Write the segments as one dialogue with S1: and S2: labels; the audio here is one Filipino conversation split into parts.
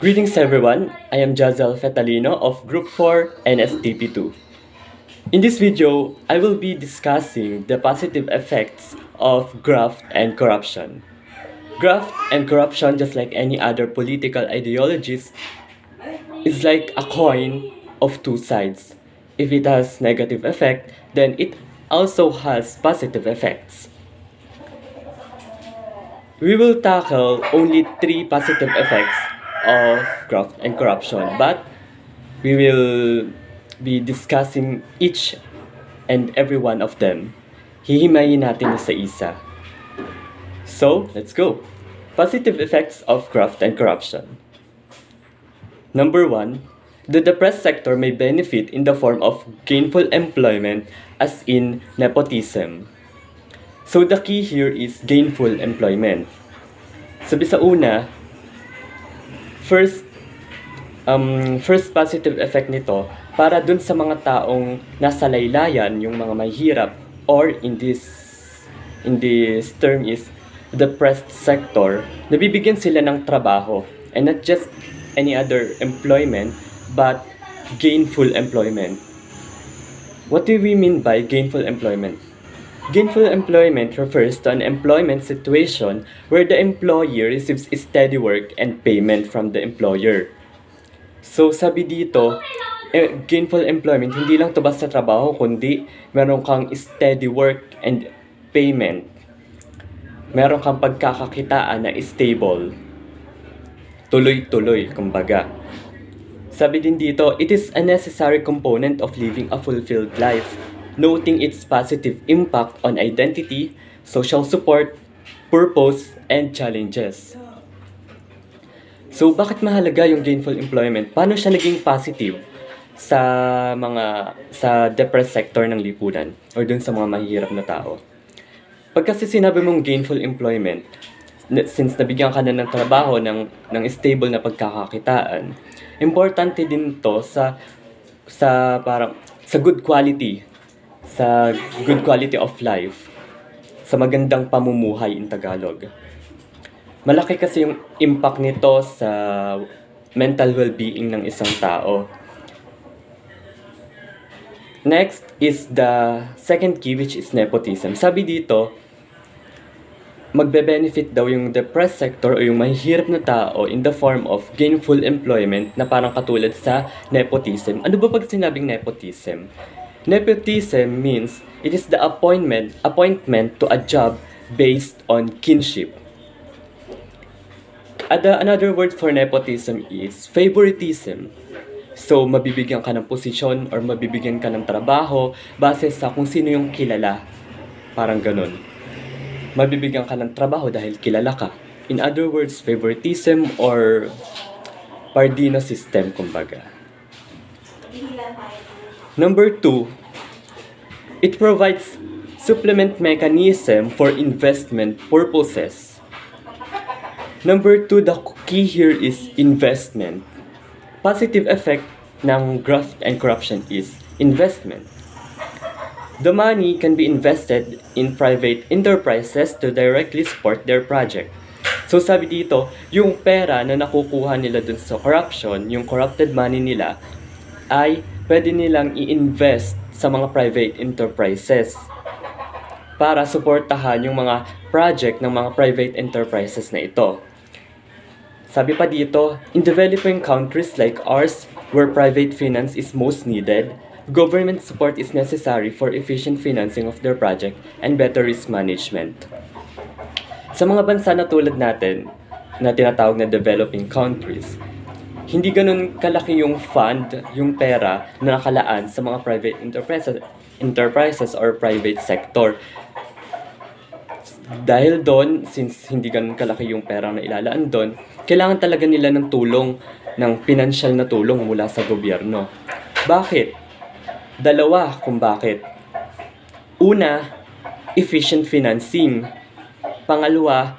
S1: Greetings everyone, I am Jahzeel Fetalino of Group 4 NSTP2. In this video, I will be discussing the positive effects of graft and corruption. Graft and corruption, just like any other political ideologies, is like a coin of two sides. If it has negative effect, then it also has positive effects. We will tackle only three positive effects of graft and corruption, but we will be discussing each and every one of them. Hihimayin natin isa-isa. So, let's go. Positive effects of graft and corruption. Number 1, the depressed sector may benefit in the form of gainful employment as in nepotism. So the key here is gainful employment. Sabi sa una, first positive effect nito para dun sa mga taong nasa laylayan, yung mga mahihirap, or in this term is depressed sector, nabibigyan sila ng trabaho, and not just any other employment, but gainful employment. What do we mean by gainful employment? Gainful employment refers to an employment situation where the employee receives steady work and payment from the employer. So, sabi dito, gainful employment, hindi lang to basta trabaho, kundi meron kang steady work and payment. Meron kang pagkakakitaan na stable. Tuloy-tuloy, kumbaga. Sabi din dito, it is a necessary component of living a fulfilled life, noting its positive impact on identity, social support, purpose, and challenges. So, bakit mahalaga yung gainful employment? Paano siya naging positive sa depressed sector ng lipunan or dun sa mga mahihirap na tao? Pag kasi sinabi mong gainful employment, since nabigyan ka na ng trabaho ng stable na pagkakakitaan, importante din to sa good quality of life, sa magandang pamumuhay in Tagalog. Malaki kasi yung impact nito sa mental well-being ng isang tao. Next is the second key, which is nepotism. Sabi dito, magbe-benefit daw yung depressed sector o yung mahihirap na tao in the form of gainful employment na parang katulad sa nepotism. Ano ba pag sinabing nepotism? Nepotism means it is the appointment to a job based on kinship. Another word for nepotism is favoritism. So, mabibigyan ka ng posisyon or mabibigyan ka ng trabaho base sa kung sino yung kilala. Parang ganun. Mabibigyan ka ng trabaho dahil kilala ka. In other words, favoritism or Pardino system, kumbaga. Number 2, it provides supplement mechanism for investment purposes. Number 2, the key here is investment. Positive effect ng graft and corruption is investment. The money can be invested in private enterprises to directly support their project. So sabi dito, yung pera na nakukuha nila dun sa corruption, yung corrupted money nila, ay pwede nilang i-invest sa mga private enterprises para suportahan yung mga project ng mga private enterprises na ito. Sabi pa dito, in developing countries like ours, where private finance is most needed, government support is necessary for efficient financing of their project and better risk management. Sa mga bansa na tulad natin, na tinatawag na developing countries, hindi ganun kalaki yung fund, yung pera na nakalaan sa mga private enterprises or private sector. Dahil doon, since hindi ganun kalaki yung pera na ilalaan doon, kailangan talaga nila ng tulong, ng financial na tulong mula sa gobyerno. Bakit? Dalawa kung bakit. Una, efficient financing. Pangalawa,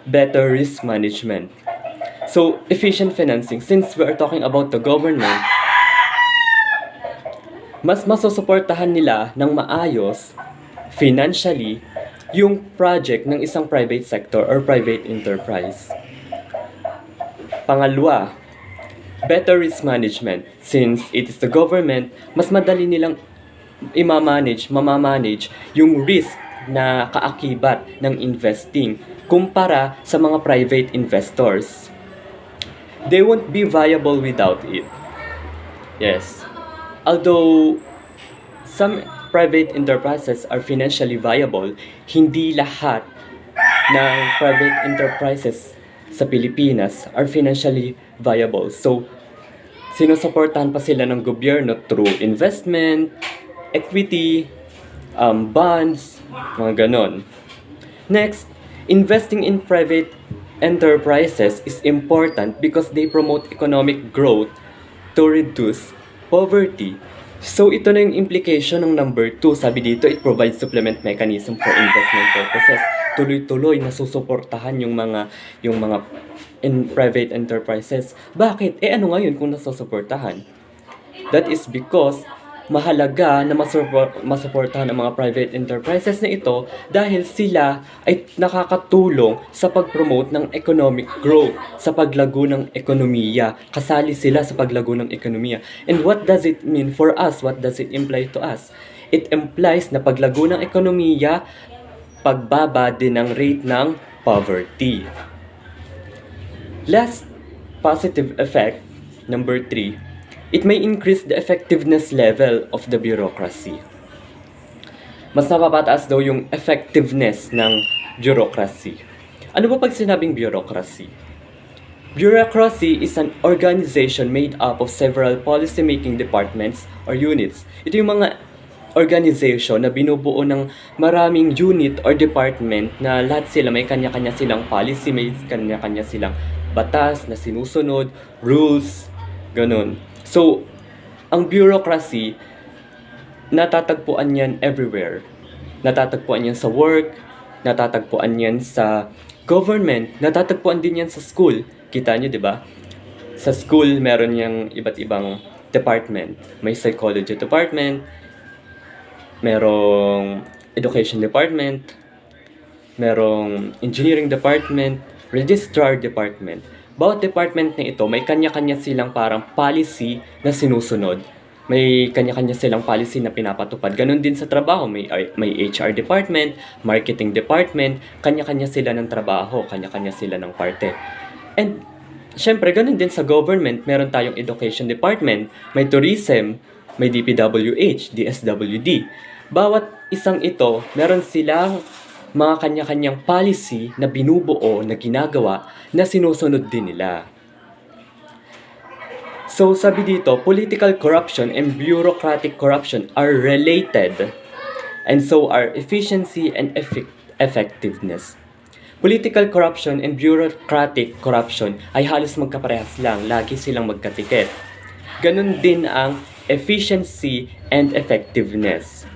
S1: better risk management. So, efficient financing, since we are talking about the government, mas masusuportahan nila ng maayos, financially, yung project ng isang private sector or private enterprise. Pangalawa, Better risk management. Since it is the government, mas madali nilang mamamanage yung risk na kaakibat ng investing kumpara sa mga private investors. They won't be viable without it. Yes. Although some private enterprises are financially viable, hindi lahat ng private enterprises sa Pilipinas are financially viable. So, sinusuportahan pa sila ng gobyerno through investment, equity, bonds, mga ganon. Next, investing in private enterprises is important because they promote economic growth to reduce poverty. So, ito na yung implication ng number 2. Sabi dito, it provides supplement mechanism for investment purposes. Tuloy-tuloy nasusuportahan yung mga in private enterprises. Bakit? Ano ngayon kung nasusuportahan? That is because mahalaga na masuportahan ang mga private enterprises na ito dahil sila ay nakakatulong sa pag-promote ng economic growth, sa paglago ng ekonomiya. Kasali sila sa paglago ng ekonomiya. And what does it mean for us? What does it imply to us? It implies na paglago ng ekonomiya, pagbaba din ng rate ng poverty. Last positive effect, number 3, it may increase the effectiveness level of the bureaucracy. Mas napapataas daw yung effectiveness ng bureaucracy. Ano ba pag sinabing bureaucracy? Bureaucracy is an organization made up of several policy-making departments or units. Ito yung mga organization na binubuo ng maraming unit or department na lahat sila may kanya-kanya silang policy, may kanya-kanya silang batas na sinusunod, rules, ganun. So, ang bureaucracy, natatagpuan yan everywhere. Natatagpuan yan sa work, natatagpuan yan sa government, natatagpuan din yan sa school. Kita nyo, di ba? Sa school, meron yung iba't ibang department. May psychology department, merong education department, merong engineering department, registrar department. Bawat department na ito, may kanya-kanya silang parang policy na sinusunod. May kanya-kanya silang policy na pinapatupad. Ganon din sa trabaho, may HR department, marketing department, kanya-kanya sila ng trabaho, kanya-kanya sila ng parte. And syempre, ganon din sa government, meron tayong education department, may tourism, may DPWH, DSWD. Bawat isang ito, meron silang mga kanya-kanyang policy na binubuo, na ginagawa, na sinusunod din nila. So, sabi dito, political corruption and bureaucratic corruption are related, and so are efficiency and effectiveness. Political corruption and bureaucratic corruption ay halos magkaparehas lang, lagi silang magkatikit. Ganun din ang efficiency and effectiveness.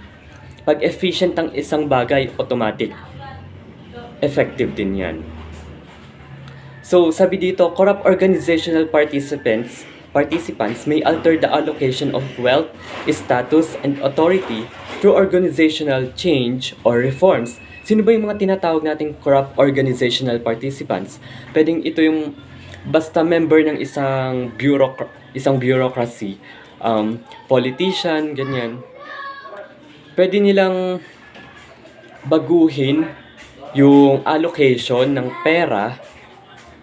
S1: Pag efficient ang isang bagay, automatic, effective din yan. So, sabi dito, corrupt organizational participants may alter the allocation of wealth, status, and authority through organizational change or reforms. Sino ba yung mga tinatawag nating corrupt organizational participants? Pwedeng ito yung basta member ng isang bureaucracy, politician, ganyan. Pwede nilang baguhin yung allocation ng pera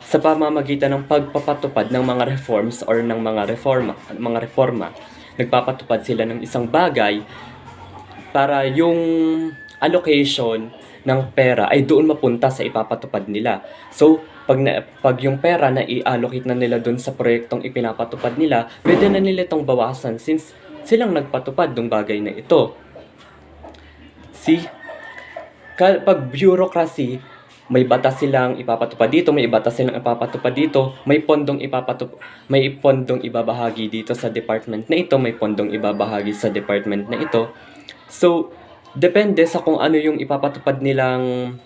S1: sa pamamagitan ng pagpapatupad ng mga reforms or ng mga reforma. Nagpapatupad sila ng isang bagay para yung allocation ng pera ay doon mapunta sa ipapatupad nila. So, pag yung pera na i-allocate na nila doon sa proyektong ipinapatupad nila, pwede na nila itong bawasan since silang nagpatupad ng bagay na ito. See? Pag bureaucracy, may batas silang ipapatupad dito, may batas silang ipapatupad dito, may pondong ibabahagi dito sa department na ito, may pondong ibabahagi sa department na ito. So, depende sa kung ano yung ipapatupad nilang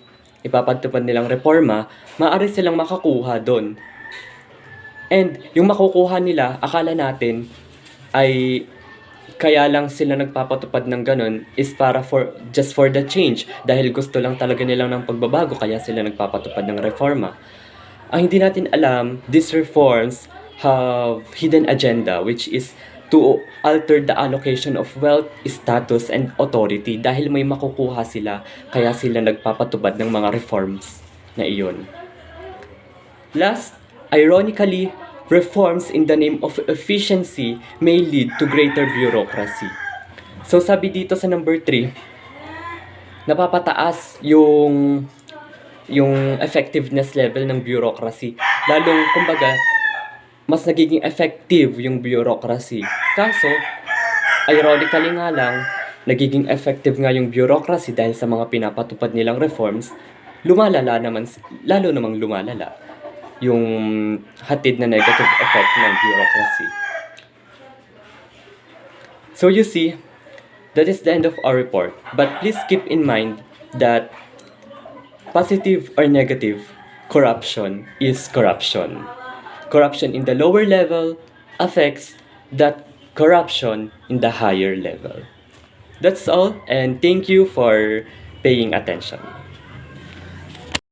S1: reforma, maaari silang makakuha doon. And yung makukuha nila, akala natin ay kaya lang sila nagpapatupad ng ganun is para just for the change, dahil gusto lang talaga nilang ng pagbabago, kaya sila nagpapatupad ng reforma. Ang hindi natin alam, these reforms have hidden agenda, which is to alter the allocation of wealth, status, and authority dahil may makukuha sila, kaya sila nagpapatubad ng mga reforms na iyon. Last, ironically, reforms in the name of efficiency may lead to greater bureaucracy. So sabi dito sa number 3, napapataas yung effectiveness level ng bureaucracy. Lalong, kumbaga, mas nagiging effective yung bureaucracy. Kaso, ironically nga lang, nagiging effective nga yung bureaucracy dahil sa mga pinapatupad nilang reforms, lalo namang lumalala yung hatid na negative effect ng bureaucracy. So you see, that is the end of our report. But please keep in mind that positive or negative, corruption is corruption. Corruption in the lower level affects that corruption in the higher level. That's all, and thank you for paying attention.